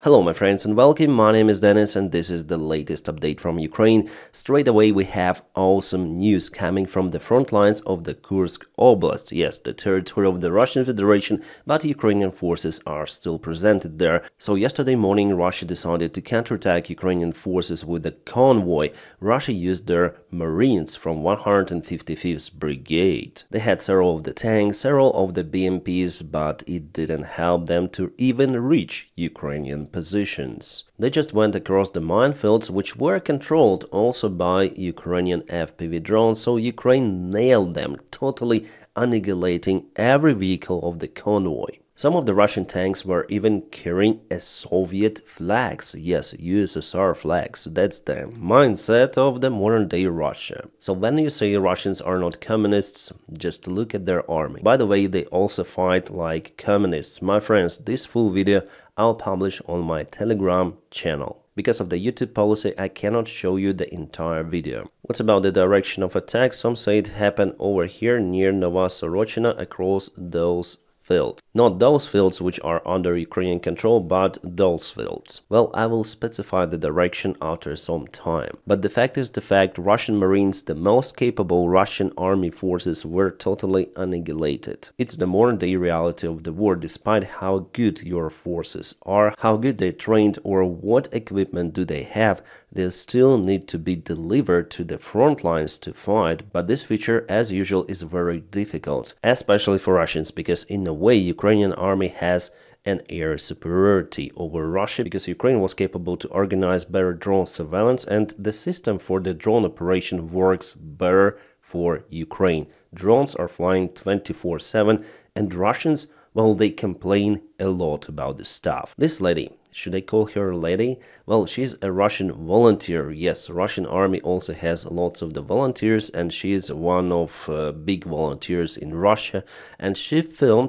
Hello my friends and welcome, my name is Dennis and this is the latest update from Ukraine. Straight away we have awesome news coming from the front lines of the Kursk Oblast. Yes, the territory of the Russian Federation, but Ukrainian forces are still presented there. So yesterday morning Russia decided to counterattack Ukrainian forces with a convoy. Russia used their Marines from 155th Brigade. They had several of the tanks, several of the BMPs, but it didn't help them to even reach Ukrainian positions. They just went across the minefields, which were controlled also by Ukrainian FPV drones, so Ukraine nailed them, totally annihilating every vehicle of the convoy. Some of the Russian tanks were even carrying a Soviet flags. Yes, USSR flags. That's the mindset of the modern-day Russia. So when you say Russians are not communists, just look at their army. By the way, they also fight like communists. My friends, this full video I'll publish on my Telegram channel. Because of the YouTube policy, I cannot show you the entire video. What's about the direction of attack? Some say it happened over here near Novosorochina across those fields. Not those fields which are under Ukrainian control, but those fields. Well, I will specify the direction after some time. But the fact is the fact, Russian Marines, the most capable Russian army forces, were totally annihilated. It's the modern day reality of the war. Despite how good your forces are, how good they're trained, or what equipment do they have, they still need to be delivered to the front lines to fight. But this feature, as usual, is very difficult, especially for Russians, because in a way Ukrainian army has an air superiority over Russia, because Ukraine was capable to organize better drone surveillance, and the system for the drone operation works better for Ukraine. Drones are flying 24/7, and Russians, well, they complain a lot about this stuff. This lady, should I call her lady? Well, she's a Russian volunteer. Yes, Russian army also has lots of the volunteers, and she is one of big volunteers in Russia. And she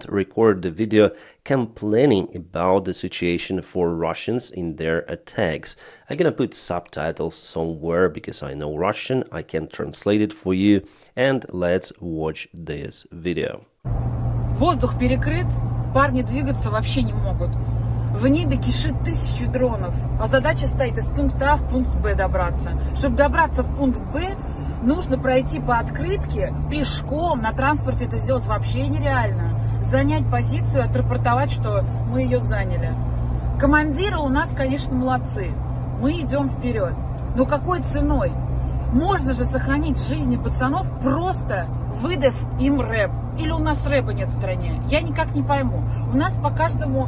recorded the video complaining about the situation for Russians in their attacks. I'm gonna put subtitles somewhere because I know Russian. I can translate it for you. And let's watch this video. Воздух перекрыт, парни двигаться вообще не могут. В небе кишит тысячи дронов, а задача стоит из пункта А в пункт Б добраться. Чтобы добраться в пункт Б, нужно пройти по открытке пешком, на транспорте это сделать вообще нереально. Занять позицию, отрапортовать, что мы ее заняли. Командиры у нас, конечно, молодцы, мы идем вперед. Но какой ценой? Можно же сохранить жизни пацанов, просто выдав им рэп. Или у нас рэпа нет в стране? Я никак не пойму. У нас по каждому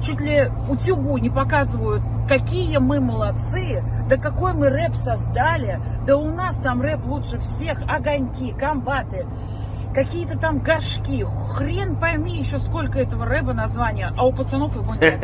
чуть ли утюгу не показывают, какие мы молодцы, да какой мы рэп создали, да у нас там рэп лучше всех, огоньки, комбаты, какие-то там горшки, хрен пойми еще сколько этого рэпа названия, а у пацанов его нет.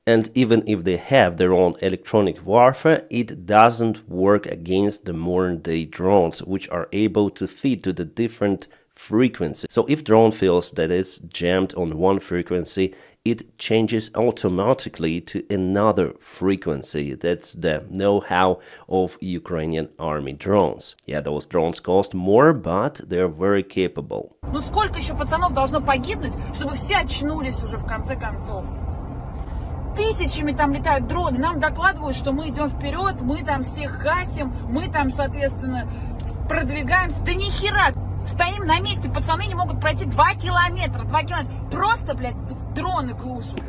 And even if they have their own electronic warfare, it doesn't work against the modern-day drones, which are able to fit to the different frequency. So if drone feels that it's jammed on one frequency, it changes automatically to another frequency. That's the know-how of Ukrainian army drones. Yeah, those drones cost more, but they're very capable. Ну сколько еще пацанов должно погибнуть, чтобы все очнулись уже в конце концов? Тысячами там летают дроны, нам докладывают, что мы идем вперед, мы там всех гасим, мы там, соответственно, продвигаемся. Да ни хера! Стоим на месте, пацаны не могут пройти 2 километра. 2 километра. Просто, блядь, дроны глушат.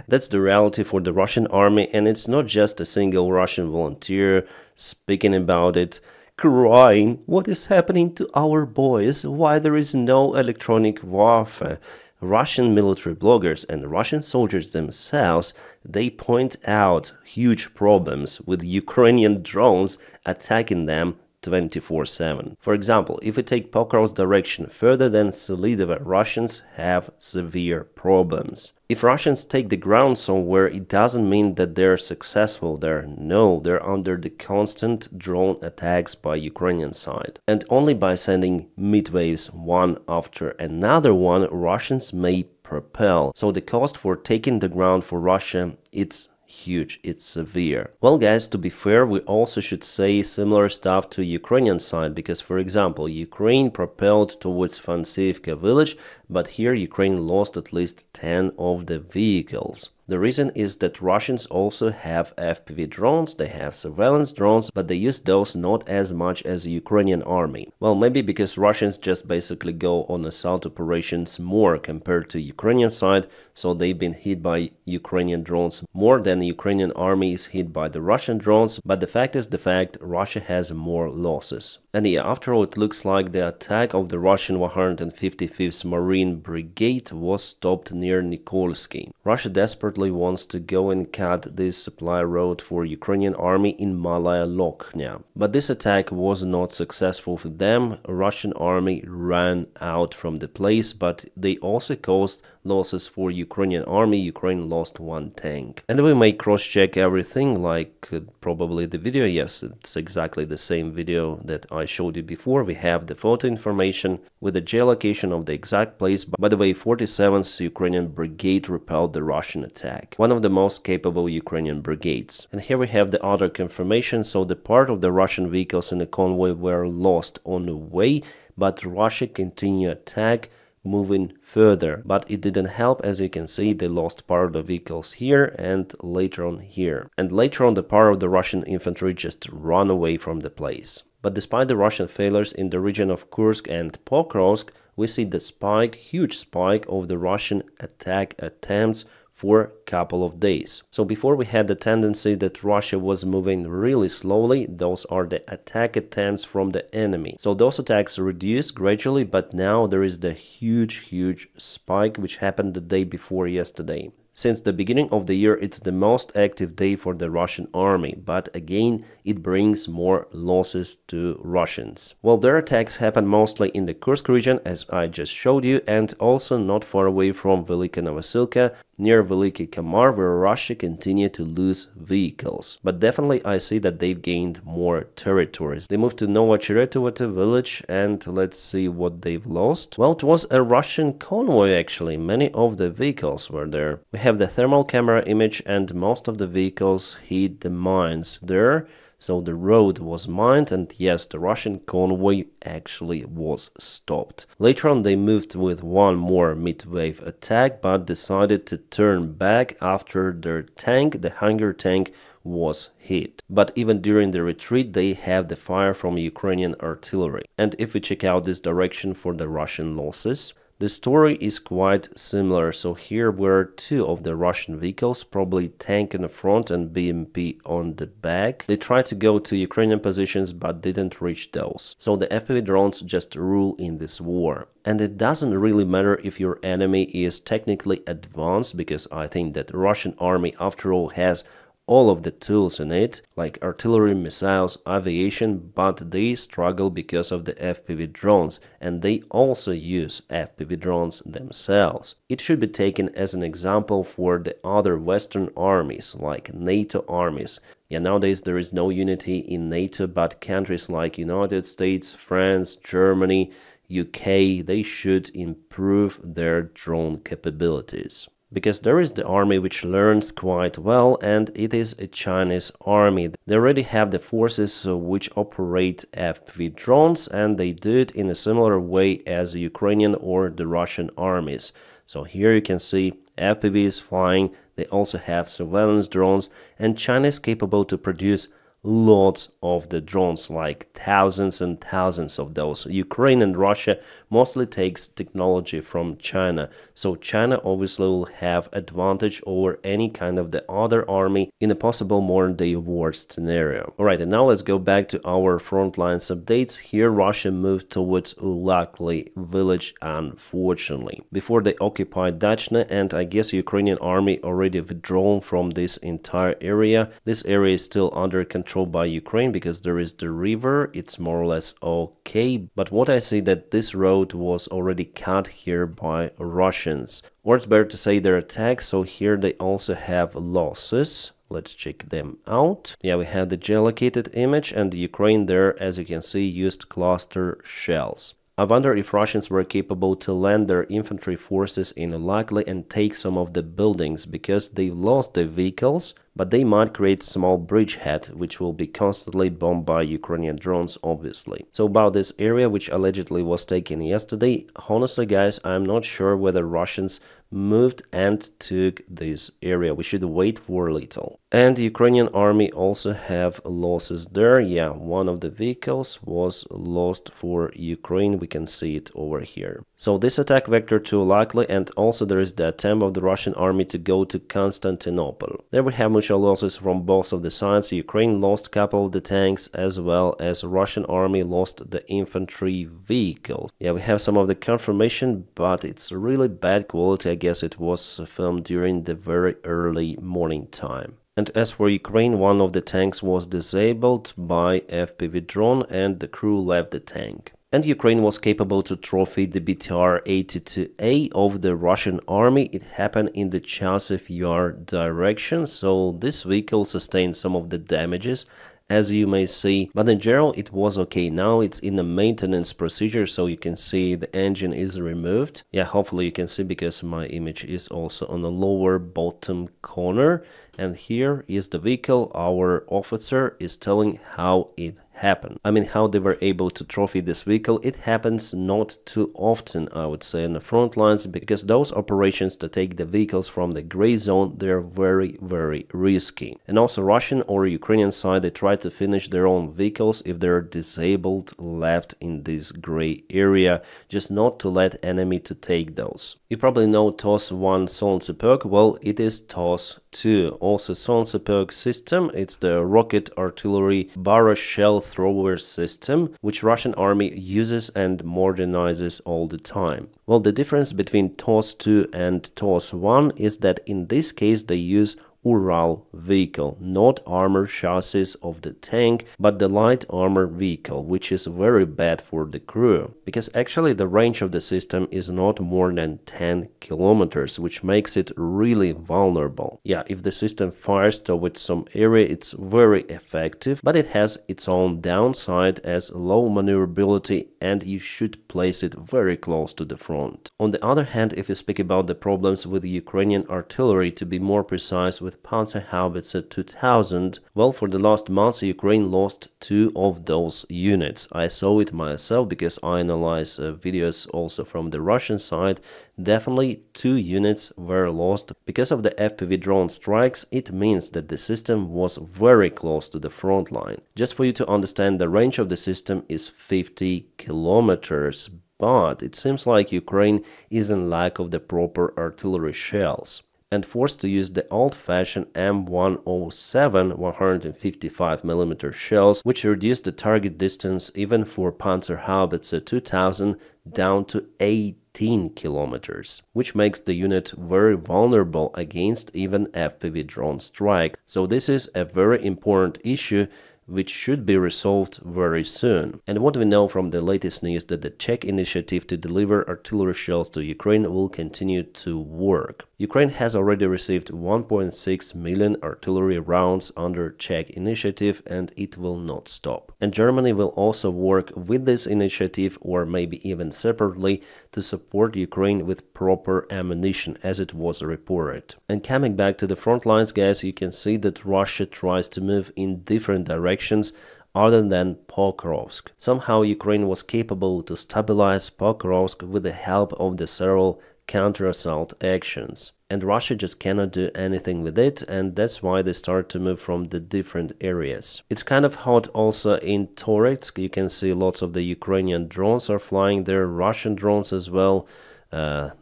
That's the reality for the Russian army, and it's not just a single Russian volunteer speaking about it, crying, what is happening to our boys, why there is no electronic warfare. Russian military bloggers and Russian soldiers themselves, they point out huge problems with Ukrainian drones attacking them 24/7. For example, if we take Pokrov's direction further than Selidova, Russians have severe problems. If Russians take the ground somewhere, it doesn't mean that they're successful there. No, they're under the constant drone attacks by Ukrainian side. And only by sending mid-waves one after another one, Russians may propel. So the cost for taking the ground for Russia, it's huge, it's severe. Well guys, to be fair, we also should say similar stuff to Ukrainian side, because for example, Ukraine propelled towards Fansivka village, but here Ukraine lost at least 10 of the vehicles. The reason is that Russians also have FPV drones, they have surveillance drones, but they use those not as much as the Ukrainian army. Well, maybe because Russians just basically go on assault operations more compared to Ukrainian side, so they've been hit by Ukrainian drones more than the Ukrainian army is hit by the Russian drones, but the fact is the fact, Russia has more losses. And yeah, after all, it looks like the attack of the Russian 155th Marine Brigade was stopped near Nikolsky. Russia desperately wants to go and cut this supply road for Ukrainian army in Malaya Lokhnya. But this attack was not successful for them. Russian army ran out from the place, but they also caused losses for Ukrainian army. Ukraine lost one tank. And we may cross-check everything like probably the video. Yes, it's exactly the same video that I showed you before. We have the photo information with the geolocation of the exact place. By the way, 47th Ukrainian Brigade repelled the Russian attack, one of the most capable Ukrainian brigades. And here we have the other confirmation. So the part of the Russian vehicles in the convoy were lost on the way, but Russia continued attack, moving further, but it didn't help. As you can see, they lost part of the vehicles here and later on here, and later on the part of the Russian infantry just ran away from the place. But despite the Russian failures in the region of Kursk and Pokrovsk, we see the spike, huge spike of the Russian attack attempts for a couple of days. So before we had the tendency that Russia was moving really slowly, those are the attack attempts from the enemy. So those attacks reduced gradually, but now there is the huge spike which happened the day before yesterday. Since the beginning of the year, it's the most active day for the Russian army, but again, it brings more losses to Russians. Well, their attacks happen mostly in the Kursk region, as I just showed you, and also not far away from Velika Novosilka, near Veliki Kamar, where Russia continued to lose vehicles. But definitely I see that they've gained more territories. They moved to Novocheretovo village, and let's see what they've lost. Well, it was a Russian convoy actually. Many of the vehicles were there. We have the thermal camera image, and most of the vehicles hit the mines there. So the road was mined, and yes, the Russian convoy actually was stopped. Later on they moved with one more mid-wave attack, but decided to turn back after their tank, the Hunger tank, was hit. But even during the retreat they have the fire from Ukrainian artillery. And if we check out this direction for the Russian losses, the story is quite similar. So here were two of the Russian vehicles, probably tank in the front and BMP on the back. They tried to go to Ukrainian positions but didn't reach those. So the FPV drones just rule in this war. And it doesn't really matter if your enemy is technically advanced, because I think that the Russian army after all has all of the tools in it, like artillery, missiles, aviation, but they struggle because of the FPV drones, and they also use FPV drones themselves. It should be taken as an example for the other Western armies, like NATO armies. Yeah, nowadays there is no unity in NATO, but countries like United States, France, Germany, UK, they should improve their drone capabilities. Because there is the army which learns quite well, and it is a Chinese army. They already have the forces which operate FPV drones, and they do it in a similar way as the Ukrainian or the Russian armies. So here you can see FPV is flying, they also have surveillance drones, and China is capable to produce lots of the drones, like thousands and thousands of those. Ukraine and Russia mostly takes technology from China, so China obviously will have advantage over any kind of the other army in a possible modern day war scenario. Alright, and now let's go back to our front lines updates. Here Russia moved towards Ulakli village, unfortunately, before they occupied Dachna, and I guess Ukrainian army already withdrawn from this entire area. This area is still under control by Ukraine because there is the river. It's more or less okay, but what I see that this road was already cut here by Russians, or it's better to say their attack. So here they also have losses. Let's check them out. Yeah, we have the geolocated image, and Ukraine there, as you can see, used cluster shells. I wonder if Russians were capable to land their infantry forces in Ulakli and take some of the buildings, because they lost their vehicles, but they might create a small bridgehead which will be constantly bombed by Ukrainian drones, obviously. So about this area which allegedly was taken yesterday, honestly guys, I'm not sure whether Russians moved and took this area. We should wait for a little. And the Ukrainian army also have losses there. Yeah, one of the vehicles was lost for Ukraine. We can see it over here. So this attack vector too likely, and also there is the attempt of the Russian army to go to Constantinople. There we have mutual losses from both of the sides. Ukraine lost a couple of the tanks as well as Russian army lost the infantry vehicles. Yeah, we have some of the confirmation, but it's really bad quality. I guess it was filmed during the very early morning time. And as for Ukraine, one of the tanks was disabled by FPV drone and the crew left the tank. And Ukraine was capable to trophy the BTR-82A of the Russian army. It happened in the Chasiv Yar direction, so this vehicle sustained some of the damages, as you may see, but in general it was okay. Now it's in the maintenance procedure, so you can see the engine is removed. Yeah, hopefully you can see because my image is also on the lower bottom corner. And here is the vehicle. Our officer is telling how it happened. I mean, how they were able to trophy this vehicle. It happens not too often, I would say, on the front lines, because those operations to take the vehicles from the gray zone, they're very, very risky. And also Russian or Ukrainian side, they try to finish their own vehicles if they're disabled left in this gray area, just not to let enemy to take those. You probably know TOS-1 Solntsepek. Well, it is TOS-2. Also Solntsepek system, it's the rocket artillery barrage shell thrower system, which Russian army uses and modernizes all the time. Well, the difference between TOS-2 and TOS-1 is that in this case they use Ural vehicle, not armor chassis of the tank, but the light armor vehicle, which is very bad for the crew, because actually the range of the system is not more than 10 kilometers, which makes it really vulnerable. Yeah, if the system fires towards some area, it's very effective, but it has its own downside as low maneuverability, and you should place it very close to the front. On the other hand, if you speak about the problems with the Ukrainian artillery, to be more precise, with Panzerhaubitze 2000, well, for the last months Ukraine lost 2 of those units. I saw it myself because I analyze videos also from the Russian side. Definitely 2 units were lost because of the FPV drone strikes. It means that the system was very close to the front line. Just for you to understand, the range of the system is 50 kilometers, but it seems like Ukraine is in lack of the proper artillery shells and forced to use the old-fashioned M107 155mm shells, which reduced the target distance even for Panzerhaubitze 2000 down to 18 kilometers, which makes the unit very vulnerable against even FPV drone strike. So this is a very important issue which should be resolved very soon. And what we know from the latest news that the Czech initiative to deliver artillery shells to Ukraine will continue to work. Ukraine has already received 1.6 million artillery rounds under Czech initiative, and it will not stop. And Germany will also work with this initiative, or maybe even separately, to support Ukraine with proper ammunition, as it was reported. And coming back to the front lines, guys, you can see that Russia tries to move in different directions other than Pokrovsk. Somehow Ukraine was capable to stabilize Pokrovsk with the help of the several counter-assault actions. And Russia just cannot do anything with it, and that's why they start to move from the different areas. It's kind of hot also in Toretsk. You can see lots of the Ukrainian drones are flying there, Russian drones as well.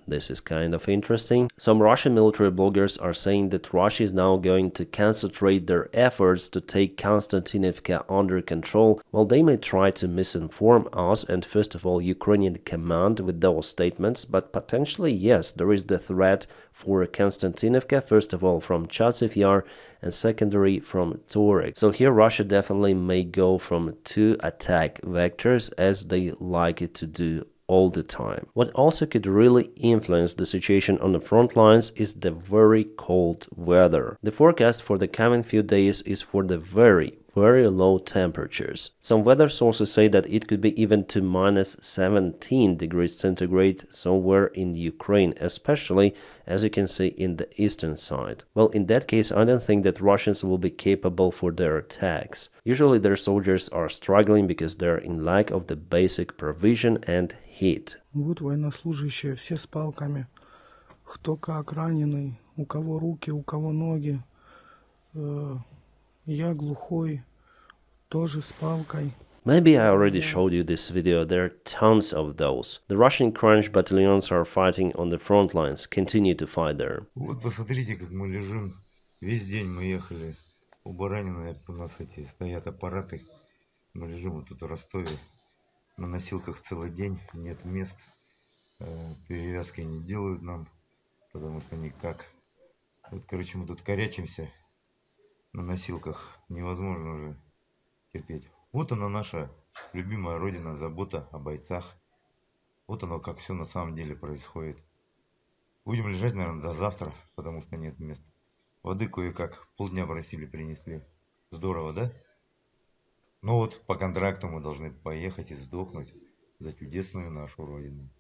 This is kind of interesting. Some Russian military bloggers are saying that Russia is now going to concentrate their efforts to take Konstantinivka under control. Well, they may try to misinform us and first of all Ukrainian command with those statements, but potentially yes, there is the threat for Konstantinivka, first of all from Chasiv Yar and secondary from Toretsk. So here Russia definitely may go from 2 attack vectors as they like it to do all the time. What also could really influence the situation on the front lines is the very cold weather. The forecast for the coming few days is for the very low temperatures. Some weather sources say that it could be even to minus 17 degrees centigrade somewhere in Ukraine, especially as you can see in the eastern side. Well, in that case, I don't think that Russians will be capable for their attacks. Usually their soldiers are struggling because they're in lack of the basic provision and heat. Вот военнослужащие, все с палками Кто как раненый, у кого руки, у кого ноги. Я глухой, тоже с палкой. Maybe I already showed you this video, there are tons of those. The Russian Crunch battalions are fighting on the front lines, continue to fight there. Вот посмотрите, как мы лежим. Весь день мы ехали. Оба раненые, у нас эти стоят аппараты. Мы лежим вот тут в Ростове. На носилках целый день, нет мест. Перевязки не делают нам, потому что никак. Вот, короче, мы тут корячимся на носилках. Невозможно уже терпеть. Вот она наша любимая родина, забота о бойцах. Вот оно, как все на самом деле происходит. Будем лежать, наверное, до завтра, потому что нет мест. Воды кое-как полдня просили, принесли. Здорово, да? Ну вот, по контракту мы должны поехать и сдохнуть за чудесную нашу родину.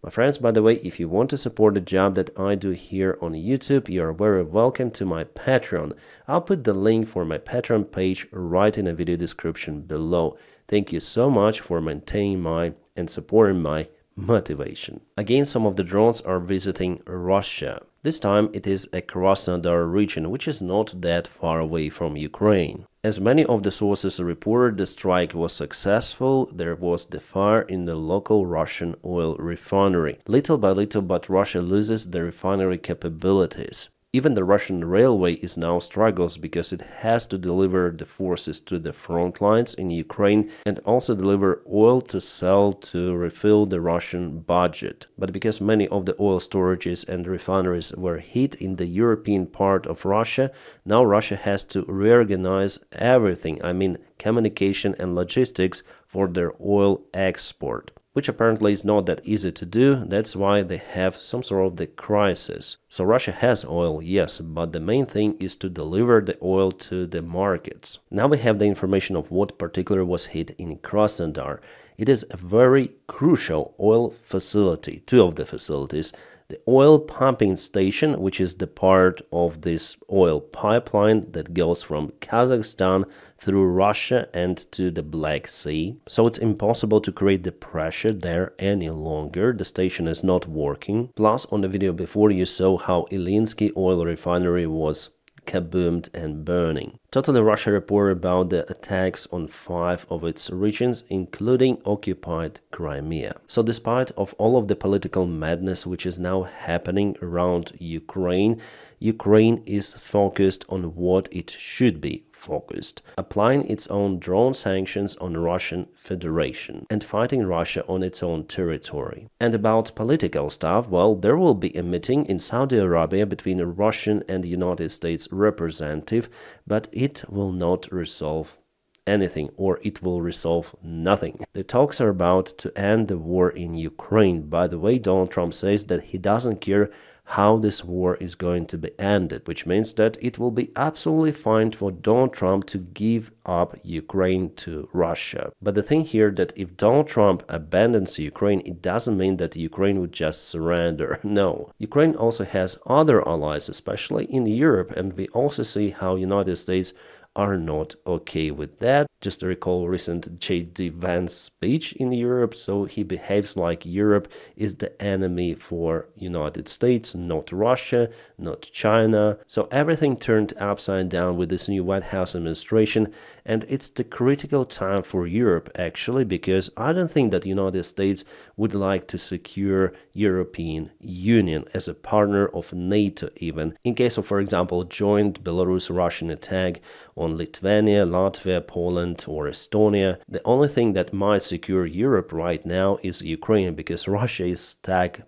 My friends, by the way, if you want to support the job that I do here on YouTube, you are very welcome to my Patreon. I'll put the link for my Patreon page right in the video description below. Thank you so much for maintaining and supporting my motivation. Again, some of the drones are visiting Russia. This time it is a Krasnodar region, which is not that far away from Ukraine. As many of the sources reported, the strike was successful. There was the fire in the local Russian oil refinery. Little by little, but Russia loses the refinery capabilities. Even the Russian railway is now struggles because it has to deliver the forces to the front lines in Ukraine and also deliver oil to sell to refill the Russian budget. But because many of the oil storages and refineries were hit in the European part of Russia, now Russia has to reorganize everything, I mean communication and logistics for their oil export, which apparently is not that easy to do. That's why they have some sort of the crisis. So Russia has oil, yes, but the main thing is to deliver the oil to the markets. Now we have the information of what particularly was hit in Krasnodar. It is a very crucial oil facility, two of the facilities. The oil pumping station, which is the part of this oil pipeline that goes from Kazakhstan through Russia and to the Black Sea. So it's impossible to create the pressure there any longer. The station is not working. Plus, on the video before, you saw how Ilinsky oil refinery was kaboomed and burning. Totally Russia reported about the attacks on 5 of its regions, including occupied Crimea. So despite of all of the political madness which is now happening around Ukraine, Ukraine is focused on what it should be focused, applying its own drone sanctions on Russian Federation and fighting Russia on its own territory. And about political stuff, well, there will be a meeting in Saudi Arabia between a Russian and United States representative, but it will not resolve anything, or it will resolve nothing. The talks are about to end the war in Ukraine. By the way, Donald Trump says that he doesn't care how this war is going to be ended, which means that it will be absolutely fine for Donald Trump to give up Ukraine to Russia. But the thing here that if Donald Trump abandons Ukraine, it doesn't mean that Ukraine would just surrender. No. Ukraine also has other allies, especially in Europe, and we also see how United States are not okay with that. Just to recall recent J.D. Vance speech in Europe, so he behaves like Europe is the enemy for United States, not Russia, not China. So everything turned upside down with this new White House administration, and it's the critical time for Europe actually, because I don't think that United States would like to secure European Union as a partner of NATO even, in case of, for example, joint Belarus-Russian attack on Lithuania, Latvia, Poland, or Estonia. The only thing that might secure Europe right now is Ukraine, because Russia is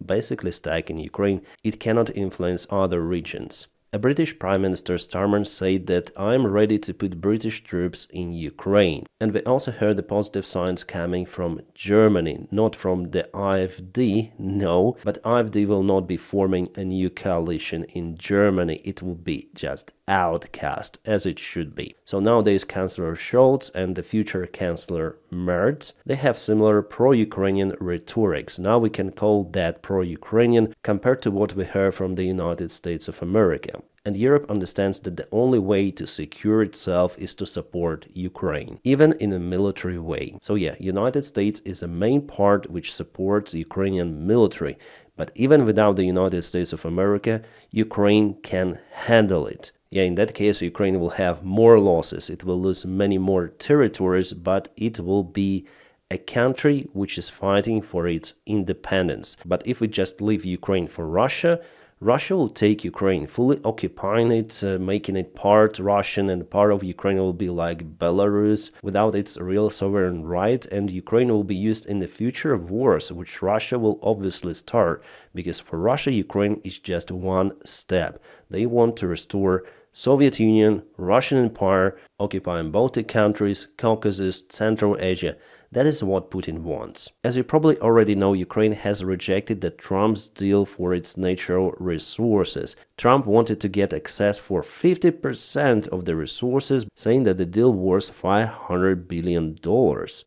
basically stuck in Ukraine. It cannot influence other regions. A British Prime Minister Starmer said that I'm ready to put British troops in Ukraine. And we also heard the positive signs coming from Germany, not from the AfD, no, but AfD will not be forming a new coalition in Germany. It will be just outcast, as it should be. So nowadays Chancellor Scholz and the future Chancellor Merz, they have similar pro-Ukrainian rhetorics. Now we can call that pro-Ukrainian compared to what we heard from the United States of America. And Europe understands that the only way to secure itself is to support Ukraine, even in a military way. So yeah, United States is a main part which supports Ukrainian military. But even without the United States of America, Ukraine can handle it. Yeah, in that case, Ukraine will have more losses. It will lose many more territories, but it will be a country which is fighting for its independence. But if we just leave Ukraine for Russia, Russia will take Ukraine, fully occupying it, making it part Russian, and part of Ukraine will be like Belarus without its real sovereign right, and Ukraine will be used in the future of wars, which Russia will obviously start, because for Russia, Ukraine is just one step. They want to restore Soviet Union, Russian Empire, occupying Baltic countries, Caucasus, Central Asia. That is what Putin wants. As you probably already know, Ukraine has rejected the Trump's deal for its natural resources. Trump wanted to get access for 50% of the resources, saying that the deal was $500 billion.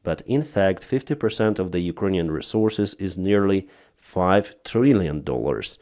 But in fact, 50% of the Ukrainian resources is nearly $5 trillion.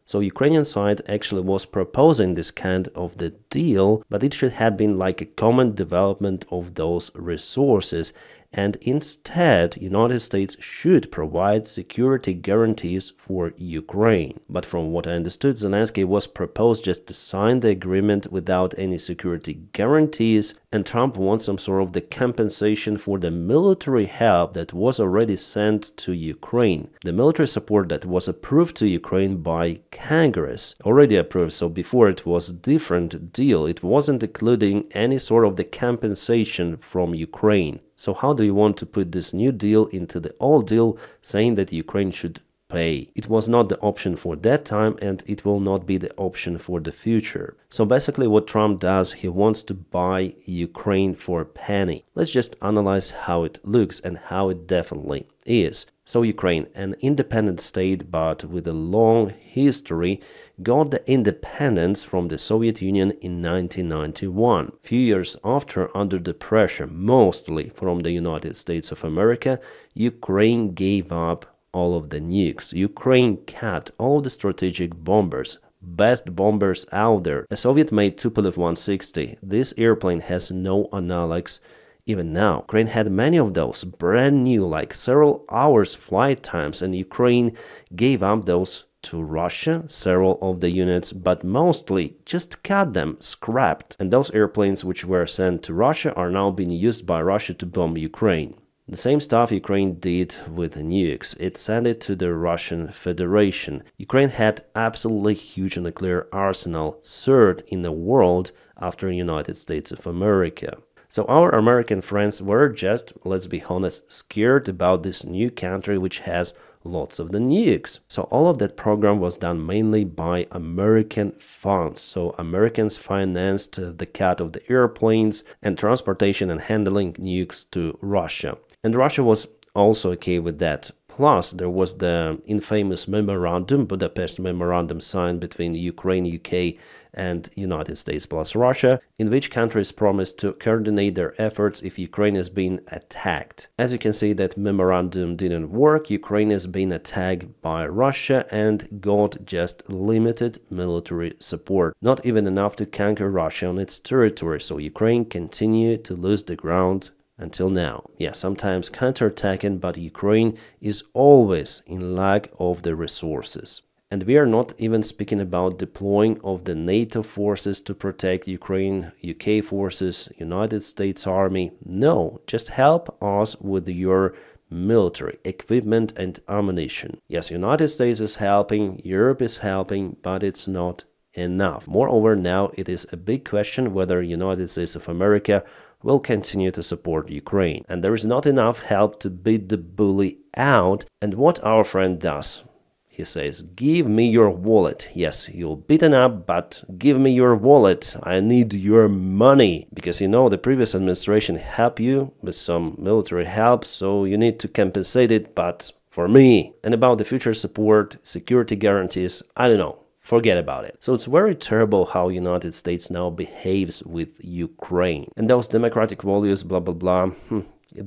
So Ukrainian side actually was proposing this kind of the deal, but it should have been like a common development of those resources. And instead, United States should provide security guarantees for Ukraine. But from what I understood, Zelensky was proposed just to sign the agreement without any security guarantees, and Trump wants some sort of the compensation for the military help that was already sent to Ukraine. The military support that was approved to Ukraine by Congress, already approved, so before it was a different deal. It wasn't including any sort of the compensation from Ukraine. So how do you want to put this new deal into the old deal, saying that Ukraine should pay? It was not the option for that time, and it will not be the option for the future. So basically what Trump does, he wants to buy Ukraine for a penny. Let's just analyze how it looks and how it definitely is. So Ukraine, an independent state but with a long history, got the independence from the Soviet Union in 1991. Few years after, under the pressure mostly from the United States of America, Ukraine gave up all of the nukes. Ukraine cut all the strategic bombers, best bombers out there. A Soviet-made Tupolev 160. This airplane has no analogs. Even now, Ukraine had many of those, brand new, like several hours flight times, and Ukraine gave up those to Russia, several of the units, but mostly just cut them, scrapped. And those airplanes which were sent to Russia are now being used by Russia to bomb Ukraine. The same stuff Ukraine did with nukes. It sent it to the Russian Federation. Ukraine had absolutely huge nuclear arsenal, third in the world after the United States of America. So our American friends were just, let's be honest, scared about this new country which has lots of the nukes. So all of that program was done mainly by American funds. So Americans financed the cut of the airplanes and transportation and handling nukes to Russia. And Russia was also okay with that. Plus, there was the infamous memorandum, Budapest memorandum signed between Ukraine, UK and United States plus Russia, in which countries promised to coordinate their efforts if Ukraine is being attacked. As you can see, that memorandum didn't work. Ukraine is being attacked by Russia and got just limited military support, not even enough to conquer Russia on its territory, so Ukraine continued to lose the ground until now. Yeah, sometimes counterattacking, but Ukraine is always in lack of the resources. And we are not even speaking about deploying of the NATO forces to protect Ukraine, UK forces, United States Army. No, just help us with your military equipment and ammunition. Yes, United States is helping, Europe is helping, but it's not enough. Moreover, now it is a big question whether United States of America will continue to support Ukraine. And there is not enough help to beat the bully out. And what our friend does, he says, give me your wallet. Yes, you're beaten up, but give me your wallet. I need your money. Because you know the previous administration helped you with some military help, so you need to compensate it, but for me. And about the future support, security guarantees, I don't know. forget about it. So it's very terrible how United States now behaves with Ukraine. And those democratic values, blah, blah, blah,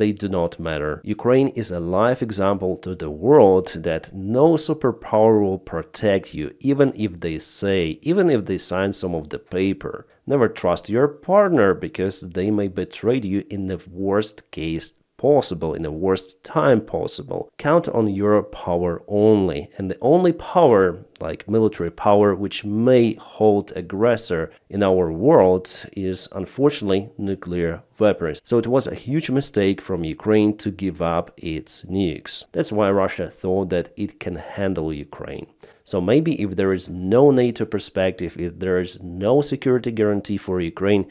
they do not matter. Ukraine is a live example to the world that no superpower will protect you, even if they sign some of the paper. Never trust your partner because they may betray you in the worst case possible, in the worst time possible. Count on your power only, and the only power, like military power, which may hold aggressor in our world is unfortunately nuclear weapons. So it was a huge mistake from Ukraine to give up its nukes. That's why Russia thought that it can handle Ukraine. So maybe if there is no NATO perspective, if there is no security guarantee for Ukraine,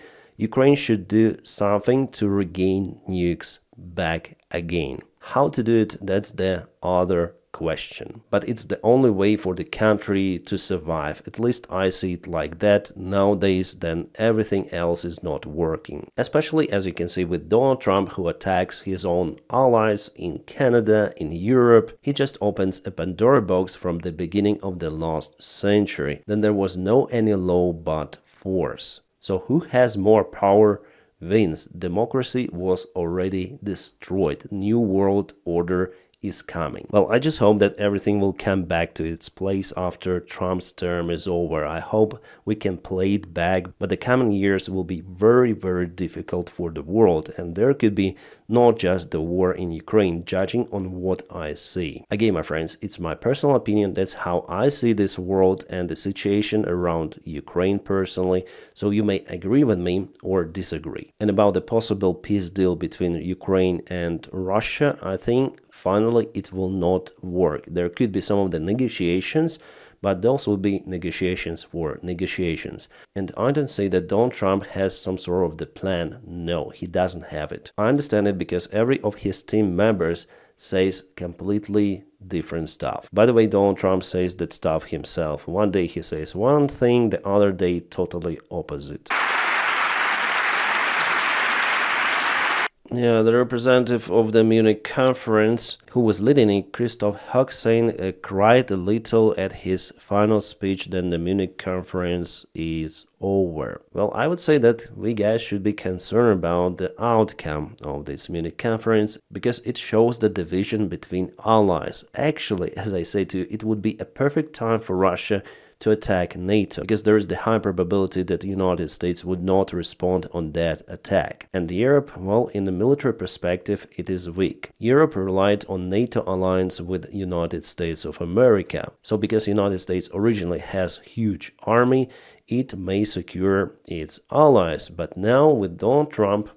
Ukraine should do something to regain nukes back again. How to do it, that's the other question. But it's the only way for the country to survive. At least I see it like that nowadays, then everything else is not working. Especially as you can see with Donald Trump, who attacks his own allies in Canada, in Europe. He just opens a Pandora box from the beginning of the last century. Then there was no any law but force. So who has more power wins. Democracy was already destroyed. New world order is coming. Well, I just hope that everything will come back to its place after Trump's term is over. I hope we can play it back, but the coming years will be very, very difficult for the world, and there could be not just the war in Ukraine, judging on what I see. Again, my friends, it's my personal opinion. That's how I see this world and the situation around Ukraine personally, so you may agree with me or disagree. And about the possible peace deal between Ukraine and Russia, I think finally it will not work. There could be some of the negotiations, but those will be negotiations for negotiations. And I don't say that Donald Trump has some sort of the plan. No, he doesn't have it. I understand it because every of his team members says completely different stuff. By the way, Donald Trump says that stuff himself. One day he says one thing, the other day totally opposite. Yeah, the representative of the Munich conference, who was leading it, Christoph Hoxane, cried a little at his final speech. Then the Munich conference is over. Well, I would say that we guys should be concerned about the outcome of this Munich conference because it shows the division between allies. Actually, as I say to you, it would be a perfect time for Russia to attack NATO, because there is the high probability that the United States would not respond on that attack. And Europe, well, in the military perspective, it is weak. Europe relied on NATO alliance with United States of America. So because United States originally has huge army, it may secure its allies. But now with Donald Trump,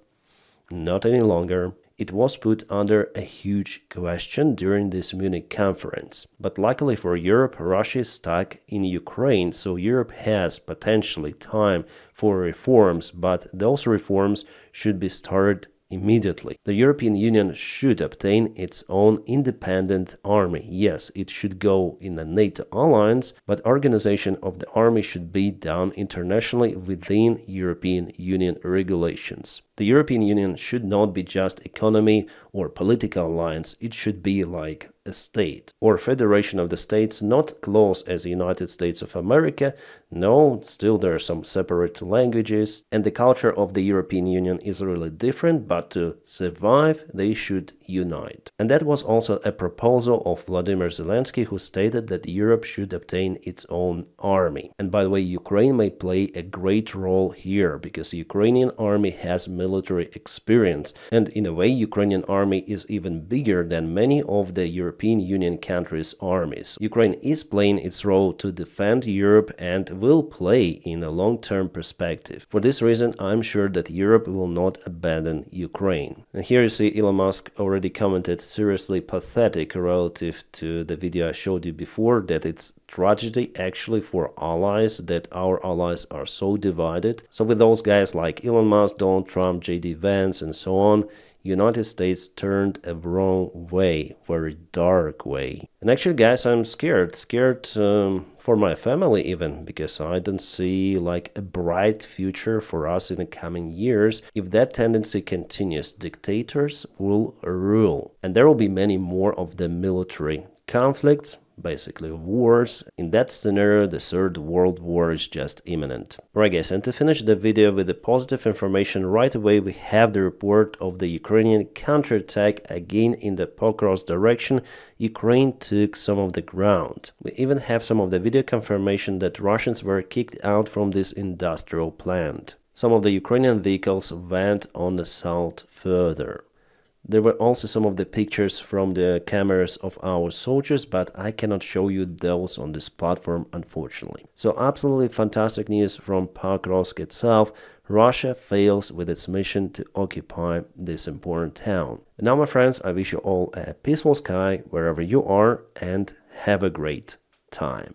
not any longer. It was put under a huge question during this Munich conference. But luckily for Europe, Russia is stuck in Ukraine, so Europe has potentially time for reforms, but those reforms should be started immediately. The European Union should obtain its own independent army. Yes, it should go in the NATO alliance, but organization of the army should be done internationally within European Union regulations. The European Union should not be just economy or political alliance, it should be like a state or federation of the states, not close as the United States of America. No, still there are some separate languages and the culture of the European Union is really different, but to survive they should unite. And that was also a proposal of Vladimir Zelensky, who stated that Europe should obtain its own army. And by the way, Ukraine may play a great role here because the Ukrainian army has military experience, and in a way Ukrainian army is even bigger than many of the European Union countries' armies. Ukraine is playing its role to defend Europe and will play in a long-term perspective. For this reason, I'm sure that Europe will not abandon Ukraine. And here you see Elon Musk already commented seriously pathetic relative to the video I showed you before, that it's tragedy actually for allies that our allies are so divided. So with those guys like Elon Musk, Donald Trump, JD Vance and so on, United States turned a wrong way, very dark way. And actually, guys, I'm scared for my family even, because I don't see like a bright future for us in the coming years. If that tendency continues, dictators will rule. And there will be many more of the military conflicts, basically wars. In that scenario, the Third World War is just imminent. Alright guys, and to finish the video with the positive information, right away we have the report of the Ukrainian counterattack again in the Pokrovsk direction. Ukraine took some of the ground. We even have some of the video confirmation that Russians were kicked out from this industrial plant. Some of the Ukrainian vehicles went on the south further. There were also some of the pictures from the cameras of our soldiers, but I cannot show you those on this platform, unfortunately. So absolutely fantastic news from Pokrovsk itself. Russia fails with its mission to occupy this important town. And now, my friends, I wish you all a peaceful sky wherever you are and have a great time.